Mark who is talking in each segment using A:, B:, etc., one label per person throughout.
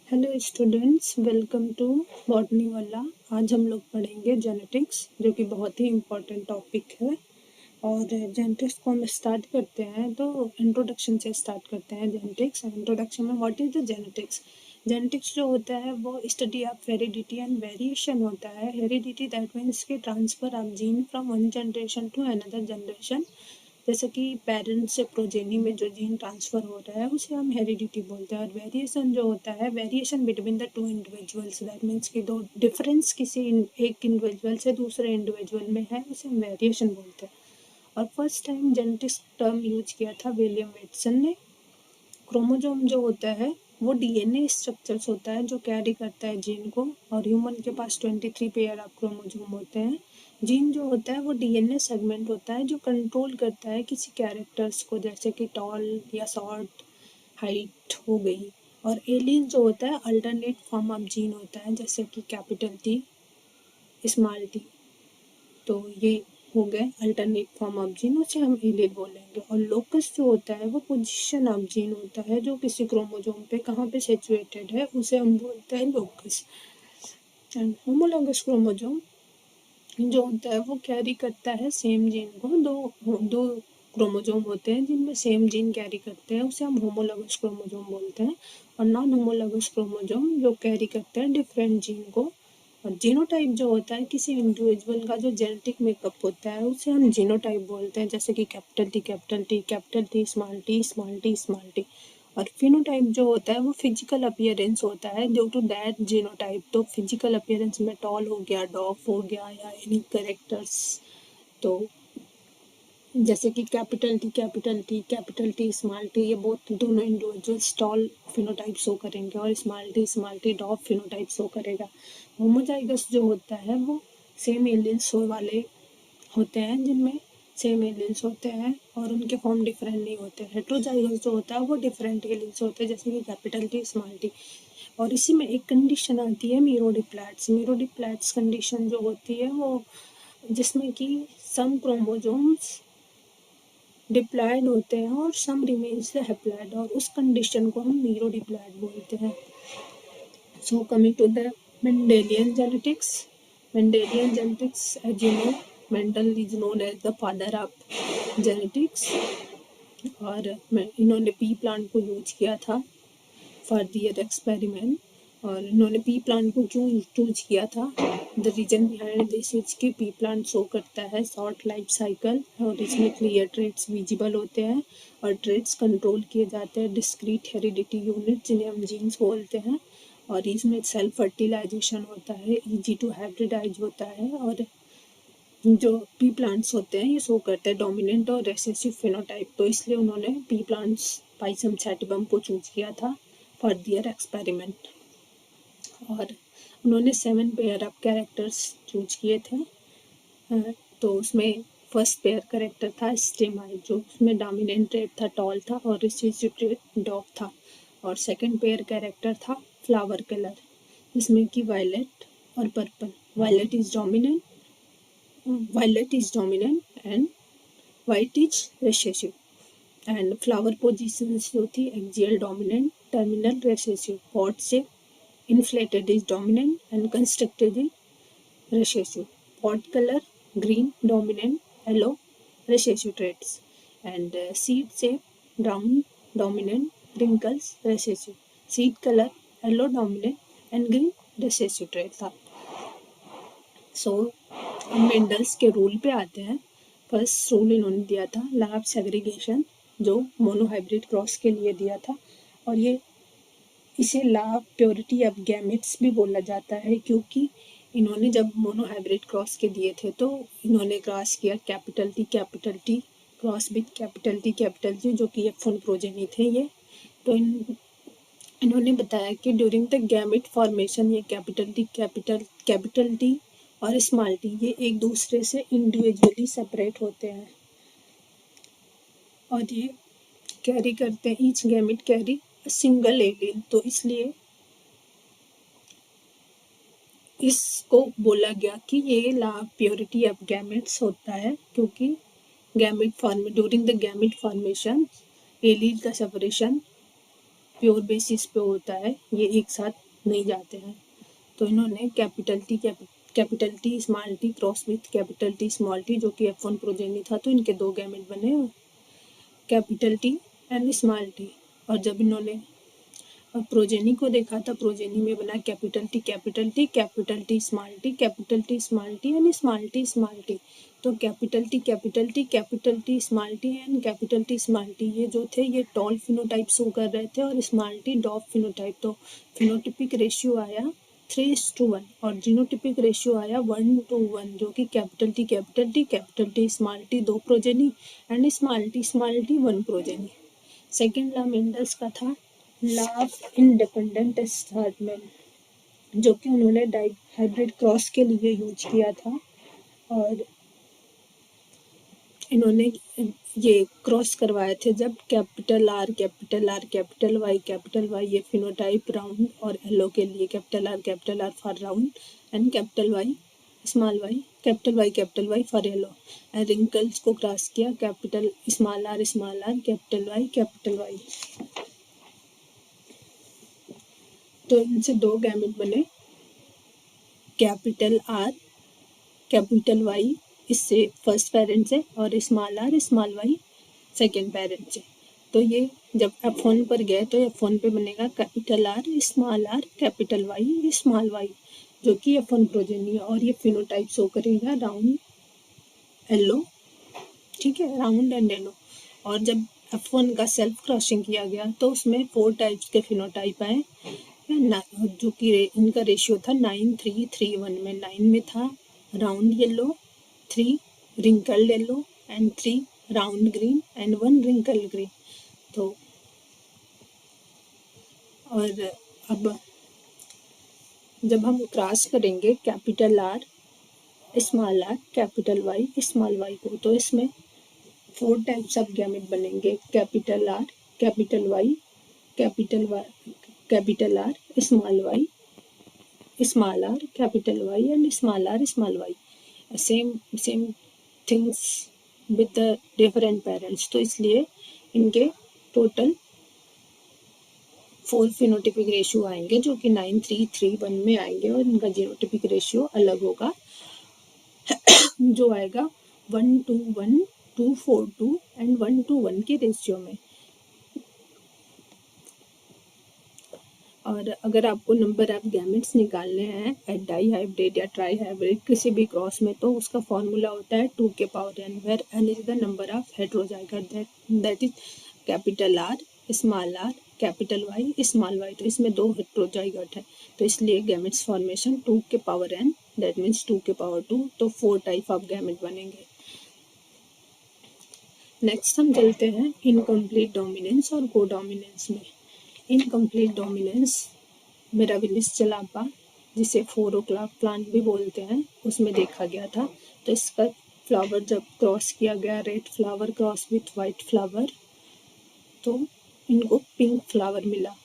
A: Hello students, welcome to botany वाला। आज हम लोग पढ़ेंगे जेनेटिक्स, जो कि बहुत ही इम्पोर्टेंट टॉपिक है। और जेनेटिक्स को हम स्टार्ट करते हैं तो इंट्रोडक्शन से स्टार्ट करते हैं। जेनेटिक्स इंट्रोडक्शन में what is the genetics. Genetics जो होता है वो study of heredity and variation होता है। हेरिडिटी दैट मीन्स के transfer of gene from one generation to another generation. जैसे कि पेरेंट्स से प्रोजेनी में जो जीन ट्रांसफर हो रहा है उसे हम हेरिडिटी बोलते हैं। और वेरिएशन जो होता है, variation between the two individuals, that means कि दो डिफरेंस किसी एक इंडिविजुअल से दूसरे इंडिविजुअल में है, उसे हम वेरिएशन बोलते हैं। और first time genetics term use किया था विलियम वेटसन ने। क्रोमोजोम जो होता है वो डीएनए स्ट्रक्चर्स होता है जो कैरी करता है जीन को। और ह्यूमन के पास 23 पेयर ऑफ क्रोमोजोम होते हैं। जीन जो होता है वो डीएनए सेगमेंट होता है जो कंट्रोल करता है किसी कैरेक्टर्स को, जैसे कि टॉल या शॉर्ट, हाइट हो गई। और एलील जो होता है अल्टरनेट फॉर्म ऑफ जीन होता है, जैसे कि कैपिटल टी, स्मॉल टी। तो ये हो गए अल्टरनेट फॉर्म ऑफ जीन, उसे हम एलील बोलेंगे। और लोकस जो होता है वो पोजीशन ऑफ जीन होता है, जो किसी क्रोमोजोम पे कहाँ पे सिचुएटेड है उसे हम बोलते हैं लोकस। एंड होमोलॉगस क्रोमोजोम जो होता है वो कैरी करता है सेम जीन को। दो क्रोमोजोम होते हैं जिनमें सेम जीन कैरी करते हैं, उसे हम होमोलॉगस क्रोमोजोम बोलते हैं। और नॉन होमोलॉगस क्रोमोजोम जो कैरी करते हैं डिफरेंट जीन को। और जीनोटाइप जो होता है किसी इंडिविजुअल का जो जेनेटिक मेकअप होता है उसे हम जीनोटाइप बोलते हैं, जैसे कि capital T capital T capital T small T small T small T. और फिनोटाइप जो होता है वो फिजिकल अपीयरेंस होता है ड्यू टू दैट जीनोटाइप। तो फिजिकल अपीयरेंस में टॉल हो गया, डॉफ हो गया, या एनी कैरेक्टर्स। तो जैसे कि कैपिटल टी स्मॉल टी, ये बहुत दोनों इंडिविजुअल्स टॉल फिनोटाइप शो करेंगे और स्मॉल टी डॉफ फिनोटाइप शो करेगा। होमोजाइगस जो होता है वो सेम एलियंस वाले होते हैं जिनमें सेम एलियंस होते हैं और उनके फॉर्म डिफरेंट नहीं होते। हेट्रोजाइगस जो होता है वो डिफरेंट एलियंस होते हैं, जैसे कि कैपिटल टी स्मॉल टी। और इसी में एक कंडीशन आती है मीरोडिप्लैट्स। मीरोडिप्लैट्स कंडीशन जो होती है वो जिसमें कि सम क्रोमोजोम्स डिप्लॉयड होते हैं और सम रिमेन्स हैप्लॉयड, और उस कंडीशन को हम मीरोडिप्लॉयड बोलते हैं। So coming to the Mendelian genetics. Mendelian genetics, as you know, Mendel is known as the father of genetics. और इन्होंने पी प्लांट को यूज किया था फॉर दियर एक्सपेरिमेंट। और इन्होंने पी प्लांट को क्यों चूज किया था? The reason behind this is कि पी प्लांट शो करता है शॉर्ट लाइफ साइकिल और इसमें क्लियर ट्रेड्स विजिबल होते हैं और ट्रेड्स कंट्रोल किए जाते हैं डिस्क्रीट हेरिडिटी यूनिट, जिन्हें हम जीन्स बोलते हैं। और इसमें सेल्फ फर्टिलाइजेशन होता है, इजी टू हाइब्रिडाइज होता है। और जो पी प्लांट्स होते हैं ये शो करते हैं डोमिनेंट और रेसेसिव फिनोटाइप। तो इसलिए उन्होंने पी प्लांट्स पाइसम सैटिवम को चूज किया था फॉर दियर एक्सपेरिमेंट। और उन्होंने 7 पेयर ऑफ कैरेक्टर्स चूज किए थे। तो उसमें फर्स्ट पेयर कैरेक्टर था स्टेमाइड, जो उसमें डोमिनेंट ट्रेट था टॉल था और रिसेसिव ट्रेट डॉग था। और सेकंड पेयर कैरेक्टर था फ्लावर कलर, जिसमें कि वायलेट और purple. Violet is dominant and white is recessive. And flower positions जो थी axial dominant, terminal recessive, pod से inflated is dominant and constricted is recessive. Pod color green dominant, yellow recessive traits. And seed shape round dominant, wrinkles recessive. Seed color yellow dominant and green recessive trait था। सो हम Mendel's के rule पे आते हैं। First rule इन्होंने दिया था law of segregation, जो मोनोहाइब्रिड क्रॉस के लिए दिया था। और ये इसे law of purity of gametes भी बोला जाता है, क्योंकि इन्होंने जब मोनोहाइब्रिड क्रॉस के दिए थे तो इन्होंने क्रॉस किया capital T cross with capital T, जो कि F1 प्रोजेनी थे ये। तो इन्होंने बताया कि ड्यूरिंग द गैमेट फॉर्मेशन ये कैपिटल टी और स्मॉल टी ये एक दूसरे से इंडिविजुअली सेपरेट होते हैं और ये कैरी करते हैं, each gamete carry single allele. तो इसलिए इसको बोला गया कि ये law of purity of gametes होता है, क्योंकि during the gamete formation allele का सेपरेशन प्योर बेसिस पे होता है, ये एक साथ नहीं जाते हैं। तो इन्होंने capital T small T cross with capital T small T, जो कि F1 प्रोजेनी था, तो इनके 2 गैमेट बने, capital T and small T. और जब इन्होंने प्रोजेनी को देखा था, प्रोजेनी में बना capital T capital T capital T small T capital T small T and small T small T. तो capital T capital T capital T small T and capital T small T, ये जो थे ये toll phenotype show कर रहे थे, और small T डॉफ phenotype. तो फिनोटिपिक रेशियो आया 3:1 और जीनोटिपिक रेशियो आया 1:1, जो कि capital T small T 2 progeny and small T 1 progeny. Second law Mendel's का था लॉ ऑफ इंडिपेंडेंट स्टार्टमेंट, जो कि उन्होंने हाइब्रिड क्रॉस के लिए यूज किया था। और इन्होंने ये क्रॉस करवाए थे जब कैपिटल आर कैपिटल वाई ये फिनोटाइप राउंड और येलो के लिए capital R for round and capital Y for yellow, and wrinkles को क्रॉस किया कैपिटल आर कैपिटल वाई। तो इनसे 2 गैमेट बने, कैपिटल आर कैपिटल वाई इससे फर्स्ट पेरेंट से, और स्मॉल वाई सेकेंड पेरेंट से। तो ये जब F1 पर गए तो F1 पे बनेगा capital R capital Y small Y, जो कि F1 प्रोजेनी है। और ये फिनोटाइप शो करेगा राउंड येलो, ठीक है, राउंड एंड येलो। और जब F1 का सेल्फ क्रॉसिंग किया गया तो उसमें 4 टाइप्स के फिनोटाइप आए, जो कि इनका रेशियो था 9:3:1 में। 9 में था round yellow, 3 wrinkled yellow and 3 round green and 1 wrinkled green. तो और अब जब हम क्रॉस करेंगे capital R capital Y small Y को, तो इसमें 4 टाइप्स ऑफ गैमेट बनेंगे, capital R capital Y capital R small R capital Y and small Y, same things with the different parents. तो इसलिए इनके टोटल 4 फिनोटिपिक रेशियो आएंगे, जो कि 9:3:1 में आएंगे, और इनका जीनोटिपिक रेशियो अलग होगा, जो आएगा 1:1, 2:4:2 एंड 1:1 के रेशियो में। और अगर आपको नंबर ऑफ गैमेट्स निकालने हैं एट डाई हाइब्रिड या ट्राई हाइब्रिड किसी भी क्रॉस में, तो उसका फॉर्मूला होता है 2 के power n, where n is the number of heterozygote, that is capital R small R capital Y small Y. तो इसमें 2 हेटेरोजाइगोट है, तो इसलिए गैमेट्स फॉर्मेशन 2 के पावर n, दैट मीन्स 2 के पावर 2, तो 4 टाइप ऑफ गैमेट बनेंगे। नेक्स्ट हम चलते हैं इनकम्प्लीट डोमिनेंस और कोडोमिनेंस में। इनकम्प्लीट डोमिनेंस मिराबिलिस चलापा, जिसे 4 o'clock प्लांट भी बोलते हैं, उसमें देखा गया था। तो इसका फ्लावर जब क्रॉस किया गया, red flower cross with white flower, तो इनको पिंक फ्लावर मिला।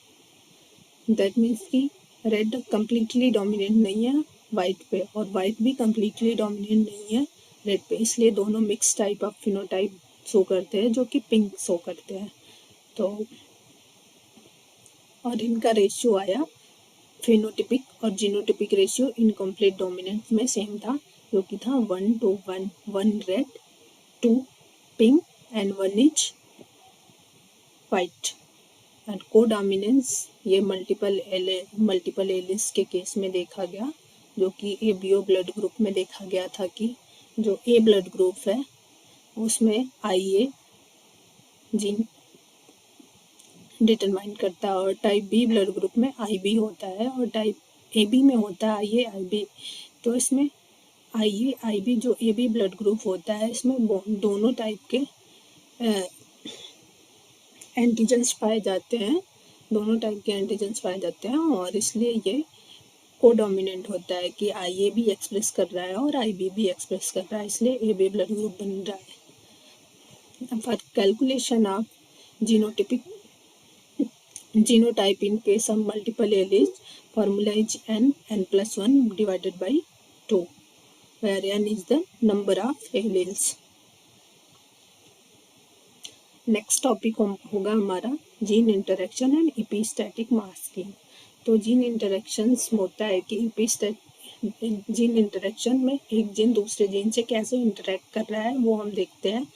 A: दैट मीन्स कि रेड कम्प्लीटली डोमिनेंट नहीं है वाइट पे, और वाइट भी कम्प्लीटली डोमिनेंट नहीं है रेड पे, इसलिए दोनों mix type of phenotype show करते हैं, जो कि पिंक शो करते हैं। तो और इनका रेशियो आया फिनोटिपिक और जीनोटिपिक रेशियो इनकम्प्लीट डोमिनेंस में सेम था, जो कि था 1:1, 1 red 2 pink and 1 is white. And codominance ये मल्टीपल एलिस के केस में देखा गया, जो कि एबीओ ब्लड ग्रुप में देखा गया था कि जो ए ब्लड ग्रुप है उसमें IA जीन डिटरमाइन करता है, और टाइप बी ब्लड ग्रुप में IB होता है, और टाइप AB में होता है IA IB। तो इसमें IA IB जो AB ब्लड ग्रुप होता है, इसमें दोनों टाइप के एंटीजेंस पाए जाते हैं, और इसलिए ये कोडोमिनेंट होता है कि IA भी एक्सप्रेस कर रहा है और IB भी एक्सप्रेस कर रहा है, इसलिए AB ब्लड ग्रुप बन रहा है। For calculation of genotype in case of multiple alleles, formula is n+1 divided by 2, where n is the number of alleles. Next topic होगा हमारा जीन इंटरेक्शन एंड इपिस्टैटिक मास्किंग। तो जीन इंटरेक्शंस होता है कि gene interaction में एक gene दूसरे gene से कैसे इंटरेक्ट कर रहा है वो हम देखते हैं।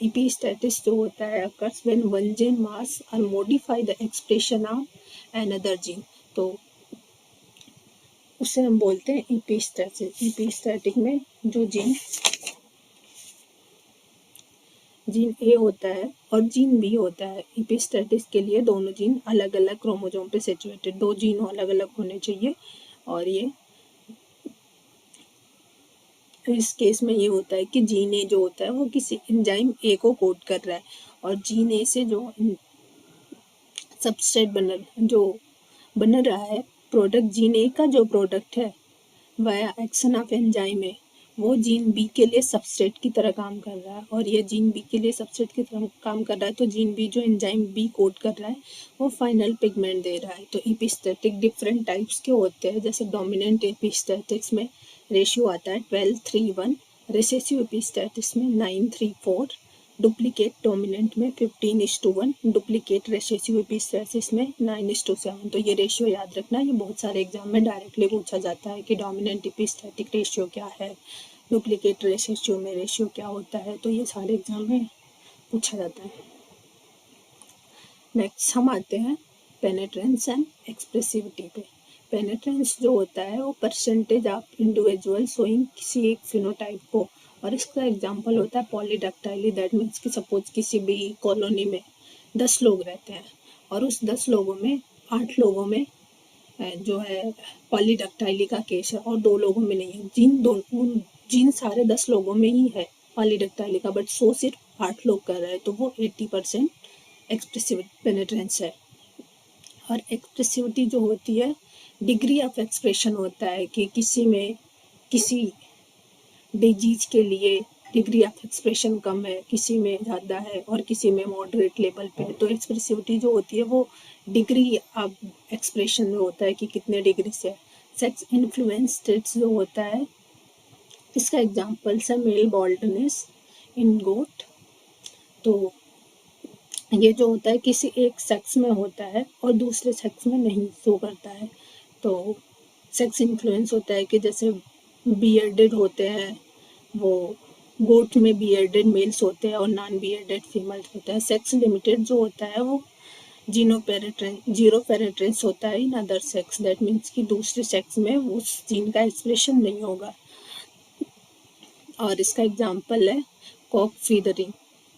A: इपिस्टैटिस जो होता है अकर्स व्हेन वन जीन मास और modify the expression of another gene, तो उसे हम बोलते हैं इपिस्टैटिस। इपिस्टैटिक में जो जीन ए होता है और जीन बी होता है, इपिस्टैटिस के लिए दोनों जीन अलग अलग क्रोमोसोम पे सिचुएटेड, दो जीन अलग अलग होने चाहिए। और ये इस केस में ये होता है कि जीन ए जो होता है वो किसी एंजाइम ए को कोड कर रहा है, और जीन ए से जो सबस्ट्रेट बन रहा है प्रोडक्ट, जीन ए का जो प्रोडक्ट है वाया एक्शन ऑफ एंजाइम है, वो जीन बी के लिए सबस्ट्रेट की तरह काम कर रहा है, और ये जीन बी के लिए सबस्ट्रेट की तरह काम कर रहा है। तो जीन बी जो एंजाइम बी कोड कर रहा है वो फाइनल पिगमेंट दे रहा है। तो इपिस्टैटिक डिफरेंट टाइप्स के होते हैं, जैसे डोमिनेंट इपिस्टैटिक्स में रेशियो आता है 12:3:1, रिसेसिव इपिस्टैटिक्स में 9:3:4, डुप्लीकेट डोमिनेंट में 15:1, डुप्लीकेट रेसेसिव इपिस्टैटिस में 9:7। तो ये रेशियो याद रखना, ये बहुत सारे एग्जाम में डायरेक्टली पूछा जाता है कि डोमिनेंट इपिस्टैटिक रेशियो क्या है, डुप्लीकेट रेशियो में रेशियो क्या होता है, तो ये सारे एग्जाम में पूछा जाता है। नेक्स्ट हम आते हैं पेनेट्रेंस एंड एक्सप्रेसिविटी पे। पेनेट्रेंस जो होता है वो परसेंटेज ऑफ इंडिविजुअल शोइंग किसी एक फिनोटाइप को, और इसका एग्जांपल होता है पॉलीडैक्टाइली। दैट मीन्स कि सपोज किसी भी कॉलोनी में 10 लोग रहते हैं और उस 10 लोगों में 8 लोगों में जो है पॉलीडैक्टाइली का केस है और 2 लोगों में नहीं है। जीन सारे 10 लोगों में ही है पॉलीडैक्टाइली का, बट सो सिर्फ 8 लोग कर रहे हैं, तो वो 80% एक्सप्रेसिव पेनेट्रेंस है। और एक्सप्रेसिविटी जो होती है डिग्री ऑफ एक्सप्रेशन होता है कि किसी डिजीज के लिए डिग्री ऑफ एक्सप्रेशन कम है, किसी में ज़्यादा है और किसी में मॉडरेट लेवल पे है। तो एक्सप्रेसिविटी जो होती है वो डिग्री ऑफ एक्सप्रेशन में होता है कि कितने डिग्री से। सेक्स इन्फ्लुएंस स्टेट्स जो होता है, इसका एग्जांपल्स है मेल बॉल्डनेस इन गोट। तो ये जो होता है किसी एक सेक्स में होता है और दूसरे सेक्स में नहीं शो करता है। तो सेक्स इन्फ्लुएंस होता है कि जैसे बियर्डेड होते हैं, वो गोट में बियर्डेड मेल्स होते हैं और नॉन बियर्डेड फीमेल्स होते हैं। सेक्स लिमिटेड जो होता है वो जीरो पेनेट्रेंस होता है in other sex. That means कि दूसरे सेक्स में उस जीन का एक्सप्रेशन नहीं होगा। और इसका एग्जांपल है कॉक फीदरिंग।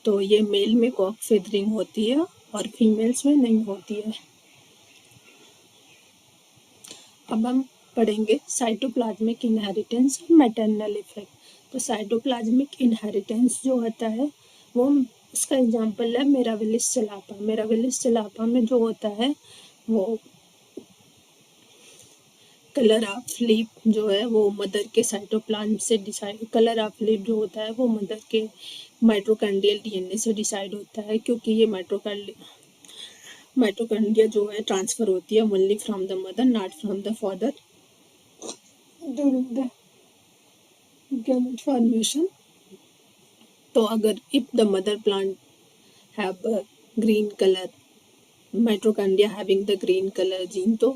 A: तो ये मेल में कॉक फीदरिंग होती है और फीमेल्स में नहीं होती है। अब हम पढ़ेंगे साइटोप्लाज्मिक इनहेरिटेंस और मैटरनल इफेक्ट। तो साइटोप्लाज्मिक इनहेरिटेंस जो होता है वो, उसका एग्जांपल है मिराविलिस चलापा। मिराविलिस चलापा में जो होता है वो कलर ऑफ लीफ जो है वो मदर के साइटोप्लाज्म से डिसाइड, कलर ऑफ लीफ जो होता है वो मदर के माइटोकॉन्ड्रियल डीएनए से डिसाइड होता है, क्योंकि ये माइटोकॉन्ड्रिया जो है ट्रांसफर होती है only from the mother, not from the father during the gamete formation. तो अगर if the mother plant have green colour mitochondria having the green colour gene, तो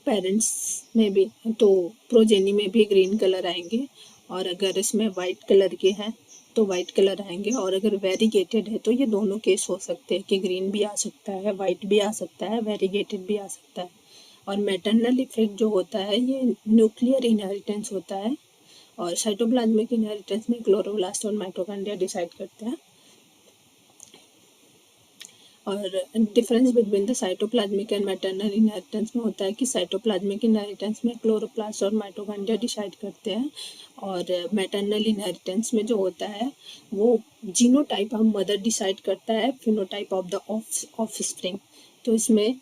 A: पेरेंट्स में भी, तो प्रोजेनी में भी ग्रीन कलर आएंगे। और अगर इसमें वाइट कलर के हैं तो वाइट कलर आएंगे। और अगर वेरीगेटेड है तो ये दोनों केस हो सकते हैं कि ग्रीन भी आ सकता है, वाइट भी आ सकता है, वेरीगेटेड भी आ सकता है। और मैटरनल इफेक्ट जो होता है ये न्यूक्लियर इनहेरिटेंस होता है, और साइटोप्लाज्मिक इनहेरिटेंस में क्लोरोप्लास्ट और माइटोकॉन्ड्रिया डिसाइड करते हैं। और difference between the cytoplasmic and maternal inheritance में होता है कि साइटोप्लाज्मिक इनहेरिटेंस में क्लोरोप्लास्ट और माइटोकॉन्ड्रिया डिसाइड करते हैं, और मैटरनल इनहेरिटेंस में जो होता है वो जीनोटाइप ऑफ मदर डिसाइड करता है, फिनोटाइप ऑफ द ऑफस्प्रिंग। तो इसमें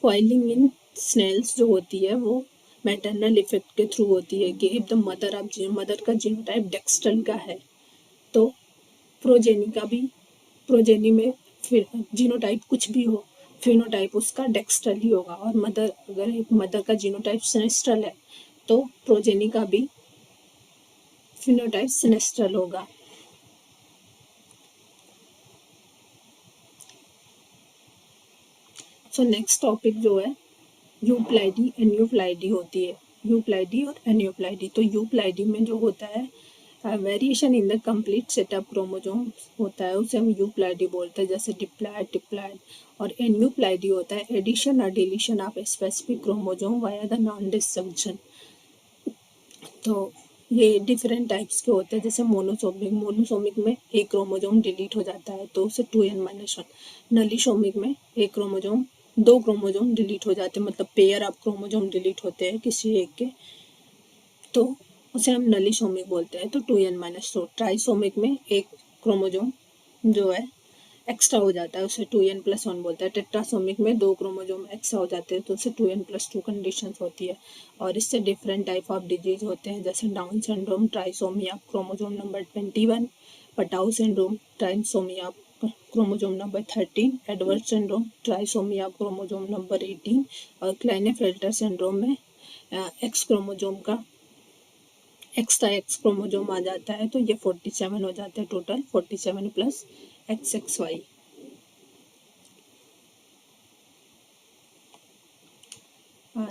A: कॉइलिंग इन स्नेल्स जो होती है वो मैटरनल इफेक्ट के थ्रू होती है कि इफ द मदर का जीनोटाइप डेक्स्ट्रल का है तो प्रोजेनी में फिर जीनोटाइप कुछ भी हो, फिनोटाइप उसका डेक्स्ट्रल ही होगा। और मदर का जीनोटाइप सिनेस्ट्रल है तो प्रोजेनी का भी फिनोटाइप सिनेस्ट्रल होगा। सो नेक्स्ट टॉपिक जो है यूप्लाइडी एन्यूप्लाइडी होती है, यूप्लाइडी और एन्यूप्लाइडी। तो यूप्लाइडी में जो होता है variation in the complete setup chromosome होता है, उसे हम यूप्लाइडी बोलते हैं, जैसे डिप्लॉयड ट्रिप्लॉयड। और एन्यूप्लाइडी होता है एडिशन और deletion of specific chromosome via the non disjunction. तो ये डिफरेंट टाइप्स के होते हैं, जैसे मोनोसोमिक, मोनोसोमिक में एक क्रोमोसोम डिलीट हो जाता है तो उसे 2n-1। नलीसोमिक में एक क्रोमोसोम, दो क्रोमोसोम डिलीट हो जाते हैं, मतलब पेयर ऑफ क्रोमोसोम डिलीट होते हैं किसी एक के, तो उसे हम नलीसोमिक बोलते हैं, तो 2n-। तो ट्राइसोमिक में एक क्रोमोसोम जो है एक्स्ट्रा हो जाता है, उसे 2n+1 बोलते हैं। टेट्रासोमिक में दो क्रोमोसोम एक्स्ट्रा हो जाते हैं तो उसे 2n+2 कंडीशंस होती है। और इससे डिफरेंट टाइप ऑफ डिजीज होते हैं, जैसे Down syndrome, trisomy chromosome number 21, Patau syndrome, trisomy chromosome number 13, Edward syndrome, trisomy chromosome number 18, और क्लाइनेफेल्टर सिंड्रोम में एक्स क्रोमोसोम का एक्स्ट्रा एक्स क्रोमोसोम आ जाता है, तो ये 47 हो जाते हैं total, 47 plus XXY।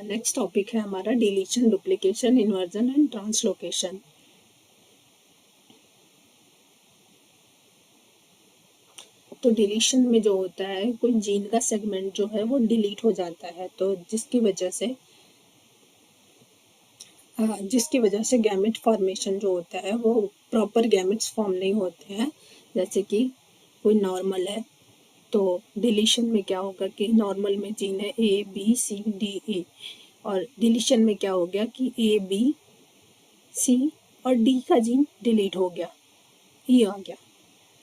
A: Next topic है हमारा deletion, duplication, inversion and translocation. तो डिलीशन में जो होता है, कोई जीन का सेगमेंट जो है वो डिलीट हो जाता है, तो जिसकी वजह से गैमेट फॉर्मेशन जो होता है वो प्रॉपर गैमेट्स फॉर्म नहीं होते हैं। जैसे कि कोई नॉर्मल है तो डिलीशन में क्या होगा कि नॉर्मल में जीन है ABCDE, और डिलीशन में क्या हो गया कि ABC और D का जीन डिलीट हो गया, E आ गया,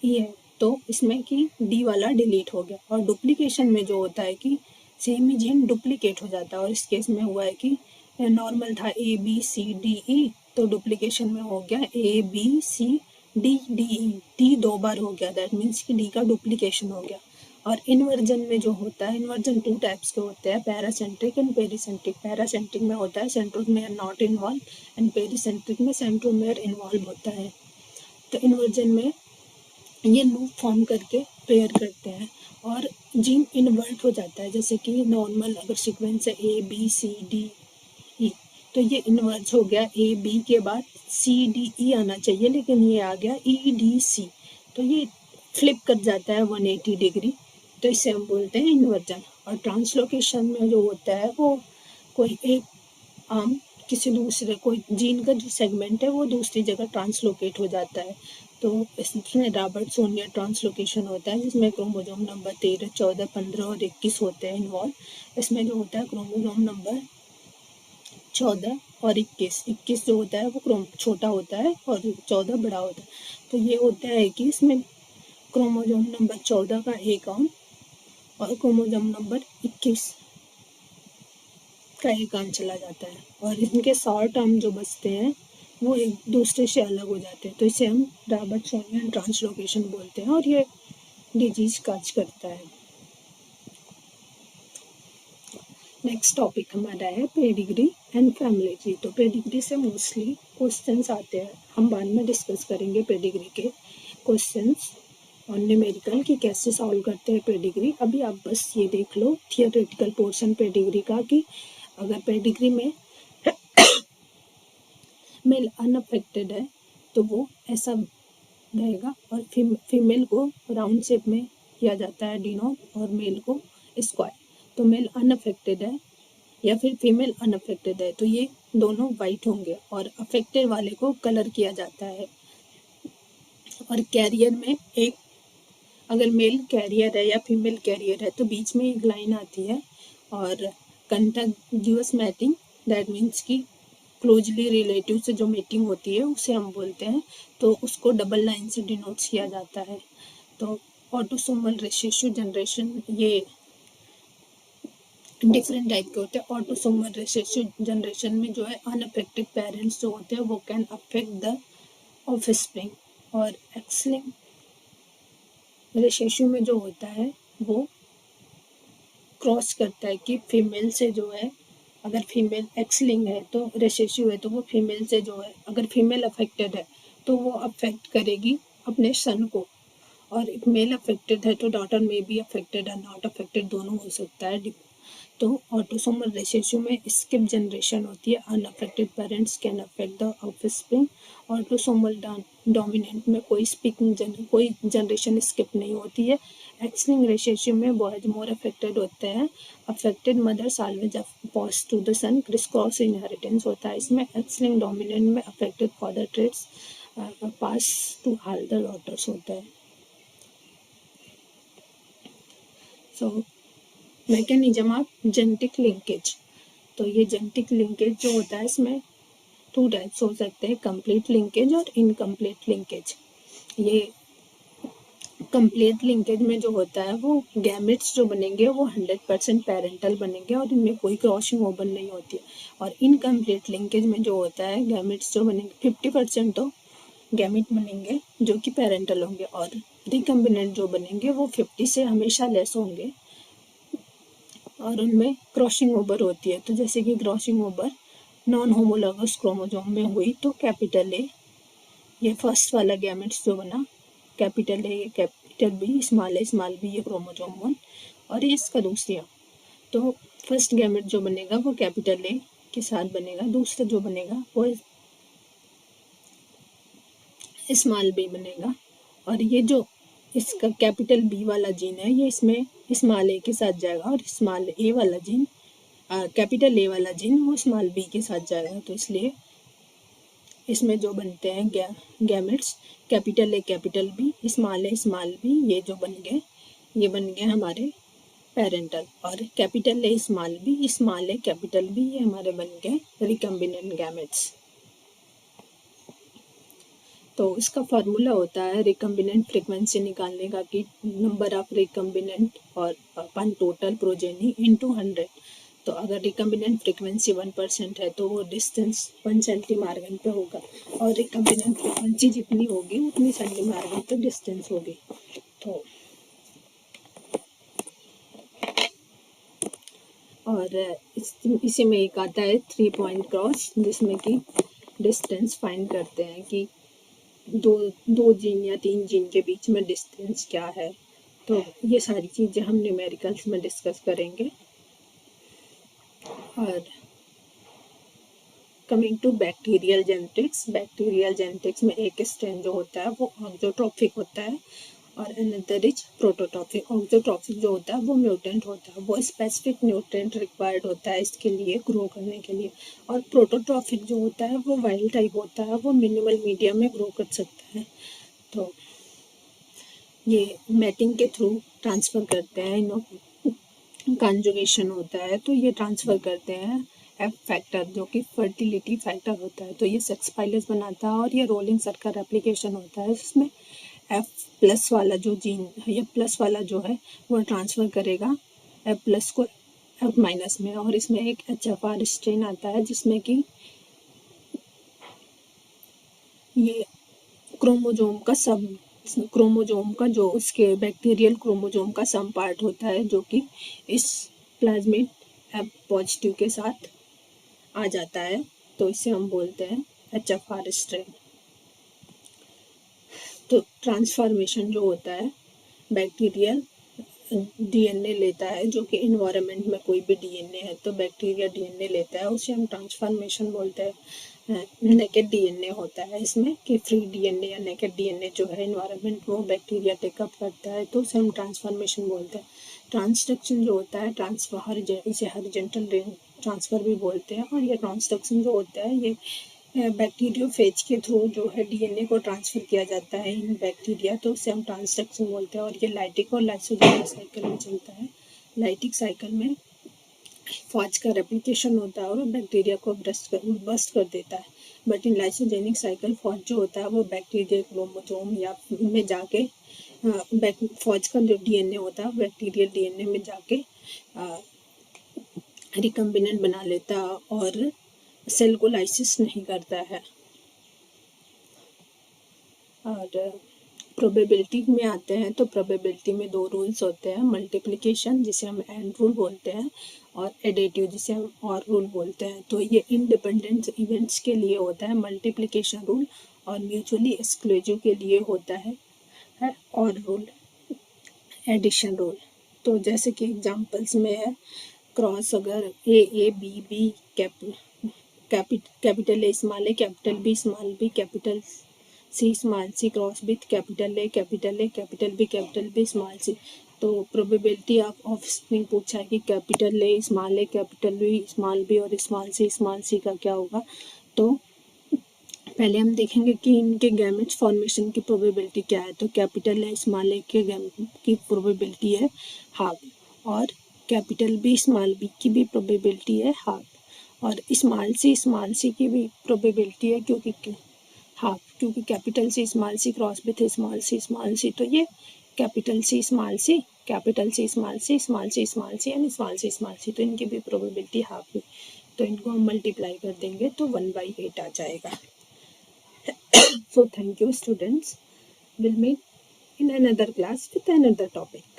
A: E है तो इसमें कि D वाला डिलीट हो गया। और डुप्लीकेशन में जो होता है कि सेम ही जीन डुप्लीकेट हो जाता है, और इस केस में हुआ है कि नॉर्मल था ABCDE, तो डुप्लीकेशन में हो गया ABCDDE, D 2 बार हो गया, दैट मीन्स कि D का डुप्लीकेशन हो गया। और इन्वर्जन में जो होता है, इन्वर्जन 2 टाइप्स के होते हैं, पैरासेंट्रिक एंड पेरीसेंट्रिक। पैरासेंट्रिक में होता है centromere not involve, and pericentric में सेंट्रोमेयर इन्वॉल्व होता है। तो इन्वर्जन में ये लूप फॉर्म करके पेयर करते हैं और जीन इन्वर्ट हो जाता है, जैसे कि नॉर्मल अगर सीक्वेंस है ABCDE, तो ये इन्वर्ट हो गया, AB के बाद CDE आना चाहिए लेकिन ये आ गया EDC, तो ये फ्लिप कर जाता है 180 डिग्री, तो इसे हम बोलते हैं इन्वर्जन। और ट्रांसलोकेशन में जो होता है वो कोई एक आर्म किसी दूसरे, कोई जीन का जो सेगमेंट है वो दूसरी जगह ट्रांसलोकेट हो जाता है, तो इसमें रॉबर्टसोनियन ट्रांसलोकेशन होता है, जिसमें क्रोमोसोम नंबर 13, 14, 15 और 21 होते हैं इन्वॉल्व। इसमें जो होता है क्रोमोसोम नंबर 14 और 21 जो होता है वो छोटा होता है और 14 बड़ा होता है। तो ये होता है कि इसमें क्रोमोसोम नंबर 14 का एक आर्म और क्रोमोसोम नंबर 21 का एक आर्म चला जाता है, और इनके शॉर्ट आर्म जो बचते हैं वो एक दूसरे से अलग हो जाते हैं, तो इसे हम रॉबर्टसोनियन ट्रांसलोकेशन बोलते हैं, और ये डिजीज काज करता है। नेक्स्ट टॉपिक हमारा है पेडिग्री एंड फैमिली ट्री। तो पेडिग्री से मोस्टली क्वेश्चंस आते हैं, हम बाद में डिस्कस करेंगे पेडिग्री के क्वेश्चंस और न्यूमेरिकल कि कैसे सॉल्व करते हैं पेडिग्री। अभी आप बस ये देख लो थियोरेटिकल पोर्शन पेडिग्री का, कि अगर पेडिग्री में मेल अनअफेक्टेड है तो वो ऐसा रहेगा, और फीमेल को राउंड शेप में किया जाता है डिनोट, और मेल को स्क्वायर। तो मेल अनअफेक्टेड है या फिर फीमेल अनअफेक्टेड है तो ये दोनों वाइट होंगे, और अफेक्टेड वाले को कलर किया जाता है। और कैरियर में एक, अगर मेल कैरियर है या फीमेल कैरियर है तो बीच में एक लाइन आती है, और कंटिन्यूअस मैटिंग, दैट मीन्स कि क्लोजली रिलेटिव से जो मीटिंग होती है उसे हम बोलते हैं, तो उसको डबल लाइन से डिनोट किया जाता है। तो ऑटोसोमल रिसेसिव जनरेशन, ये डिफरेंट टाइप के होते हैं। ऑटोसोमल रिसेसिव जनरेशन में जो है अनअफेक्टेड पेरेंट्स जो होते हैं वो कैन अफेक्ट द ऑफस्प्रिंग, और एक्सलिंग रिसेसिव में जो होता है वो क्रॉस करता है कि फीमेल से जो है, अगर फीमेल एक्सलिंग है तो रिसेसिव है तो वो फीमेल से जो है, अगर फीमेल अफेक्टेड है तो वो अफेक्ट करेगी अपने सन को, और एक मेल अफेक्टेड है तो डॉटर में भी अफेक्टेड है, नॉट अफेक्टेड दोनों हो सकता है। तो ऑटोसोमल रिसेसिव में स्किप जनरेशन होती है, unaffected parents can affect the offspring. Autosomal dominant में कोई जनरेशन स्किप नहीं होती है। एक्स लिंक्ड रिसेसिव में बॉयज मोर अफेक्टेड होते हैं। Affected mothers always pass to the son, criss cross inheritance होता है इसमें। एक्स लिंक्ड डोमिनेंट में affected father traits pass to all the daughters होता है। So mechanism of genetic linkage, तो ये जेनेटिक लिंकेज जो होता है इसमें टू टाइप्स हो सकते हैं, कंप्लीट लिंकेज और इनकम्प्लीट लिंकेज। ये कंप्लीट लिंकेज में जो होता है वो गैमेट्स जो बनेंगे वो 100% पेरेंटल बनेंगे और इनमें कोई क्रॉसिंग ओवर नहीं होती है। और इनकम्प्लीट लिंकेज में जो होता है गैमेट्स जो बनेंगे 50% तो गैमेट बनेंगे जो कि पेरेंटल होंगे, और रिकम्बिनेंट जो बनेंगे वो 50 से हमेशा लेस होंगे और उनमें क्रॉसिंग ओवर होती है। तो जैसे कि crossing over non homologous chromosome में हुई तो कैपिटल ए, ये फर्स्ट वाला गैमेट्स जो बना capital A capital B small B, ये क्रोमोसोम 1 और ये इसका दूसरा। तो फर्स्ट गैमेट जो बनेगा वो कैपिटल ए के साथ बनेगा, दूसरा जो बनेगा वो स्मॉल बी बनेगा। और ये जो इसका कैपिटल बी वाला जीन है ये इसमें स्मॉल ए के साथ जाएगा और स्मॉल ए वाला जीन कैपिटल ए वाला जीन वो स्मॉल बी के साथ जाएगा। तो इसलिए इसमें जो बनते हैं gametes capital A capital B small B, ये जो बन गए हमारे पेरेंटल। और capital A small A capital B ये हमारे बन गए रिकम्बिनेंट गैमेट्स। तो इसका फार्मूला होता है रिकम्बिनेंट फ्रीक्वेंसी निकालने का कि नंबर ऑफ रिकम्बिनेंट और अपन टोटल प्रोजेनी इनटू 100। तो अगर रिकम्बिनेंट फ्रीक्वेंसी 1% है तो वो डिस्टेंस 1 सेंटीमार्गन पे होगा, और रिकम्बिनेंट फ्रीक्वेंसी जितनी होगी उतनी सेंटीमार्गन पे डिस्टेंस होगी। तो और इसी में एक आता है 3 पॉइंट क्रॉस, जिसमें कि डिस्टेंस फाइंड करते हैं कि दो जीन या 3 जीन के बीच में डिस्टेंस क्या है। तो ये सारी चीज़ें हम न्यूमेरिकल्स में डिस्कस करेंगे। और कमिंग टू बैक्टीरियल जेनेटिक्स में एक स्ट्रेन जो होता है वो ऑक्सोट्रोफिक होता है और अनदर इज प्रोटोट्रॉफिक। ऑक्सोट्रोफिक जो होता है वो म्यूटेंट होता है, वो स्पेसिफिक न्यूट्रिएंट रिक्वायर्ड होता है इसके लिए ग्रो करने के लिए। और प्रोटोट्रॉफिक जो होता है वो वाइल्ड टाइप होता है, वो मिनिमल मीडियम में ग्रो कर सकता है। तो ये मैटिंग के थ्रू ट्रांसफ़र करते हैं, कॉन्जुगेशन होता है तो ये ट्रांसफ़र करते हैं एफ फैक्टर जो कि फर्टिलिटी फैक्टर होता है। तो ये सेक्स पाइलस बनाता है और ये रोलिंग सर्कल रेप्लिकेशन होता है, जिसमें एफ प्लस वाला जो जीन या प्लस वाला जो है वो ट्रांसफ़र करेगा एफ प्लस को एफ माइनस में। और इसमें एक HFR स्ट्रेन आता है जिसमें कि ये क्रोमोजोम का जो उसके बैक्टीरियल क्रोमोजोम का सम पार्ट होता है जो कि इस प्लाज्मिड एफ पॉजिटिव के साथ आ जाता है, तो इसे हम बोलते हैं HFR स्ट्रेन। तो ट्रांसफॉर्मेशन जो होता है बैक्टीरियल DNA लेता है, जो कि इन्वायरमेंट में कोई भी DNA है तो बैक्टीरिया DNA लेता है, उसे हम ट्रांसफॉर्मेशन बोलते हैं। नेकेड DNA होता है इसमें कि फ्री DNA या नेकेड DNA जो है इन्वायरमेंट वो बैक्टीरिया टेकअप करता है, तो उसे हम ट्रांसफॉर्मेशन बोलते हैं। ट्रांसडक्शन जो होता है इसे हॉरिजॉन्टल ट्रांसफ़र भी बोलते हैं। और ये ट्रांसडक्शन जो होता है ये बैक्टीरियोफेज के थ्रू जो है DNA को ट्रांसफ़र किया जाता है इन बैक्टीरिया, तो उसे हम ट्रांसडक्शन बोलते हैं। और ये लाइटिक और लाइसोजेनिक साइकिल में चलता है। लाइटिक साइकिल में फॉज का रेप्लिकेशन होता है और बैक्टीरिया को बस्ट कर देता है, बट इन लाइसोजेनिक साइकिल फॉज जो होता है वो बैक्टीरिया क्रोमोसोम या में जाके फॉज का जो DNA होता है बैक्टीरियल DNA में जाके रिकम्बिनेंट बना लेता है और सेल को लाइसिस नहीं करता है। और प्रोबेबिलिटी में आते हैं तो प्रोबेबिलिटी में 2 रूल्स होते हैं, मल्टीप्लिकेशन जिसे हम एंड रूल बोलते हैं और एडिटिव जिसे हम और रूल बोलते हैं। तो ये इंडिपेंडेंट इवेंट्स के लिए होता है मल्टीप्लिकेशन रूल और म्यूचुअली एक्सक्लूसिव के लिए होता है है और रूल, एडिशन रूल। तो जैसे कि एग्जांपल्स में है क्रॉस, अगर A B B capital A small A capital B small B capital C small C cross with capital A capital B small C. तो प्रोबेबिलिटी ऑफ ऑफस्प्रिंग पूछा है कि capital A capital B small B और small C का क्या होगा। तो पहले हम देखेंगे कि इनके गैमेट्स फॉर्मेशन की प्रोबेबिलिटी क्या है। तो कैपिटल ए स्मॉल ए के की प्रोबेबिलिटी है हाफ, और कैपिटल बी स्मॉल बी की भी प्रोबेबिलिटी है हाफ, और स्मॉल सी की भी प्रोबेबिलिटी है क्योंकि हाफ, क्योंकि capital C cross with small C. तो ये capital C small C and small C, तो इनकी भी प्रोबेबिलिटी हाफ हुई। तो इनको हम मल्टीप्लाई कर देंगे तो 1/8 आ जाएगा। So thank you students. We'll meet in another class with another topic.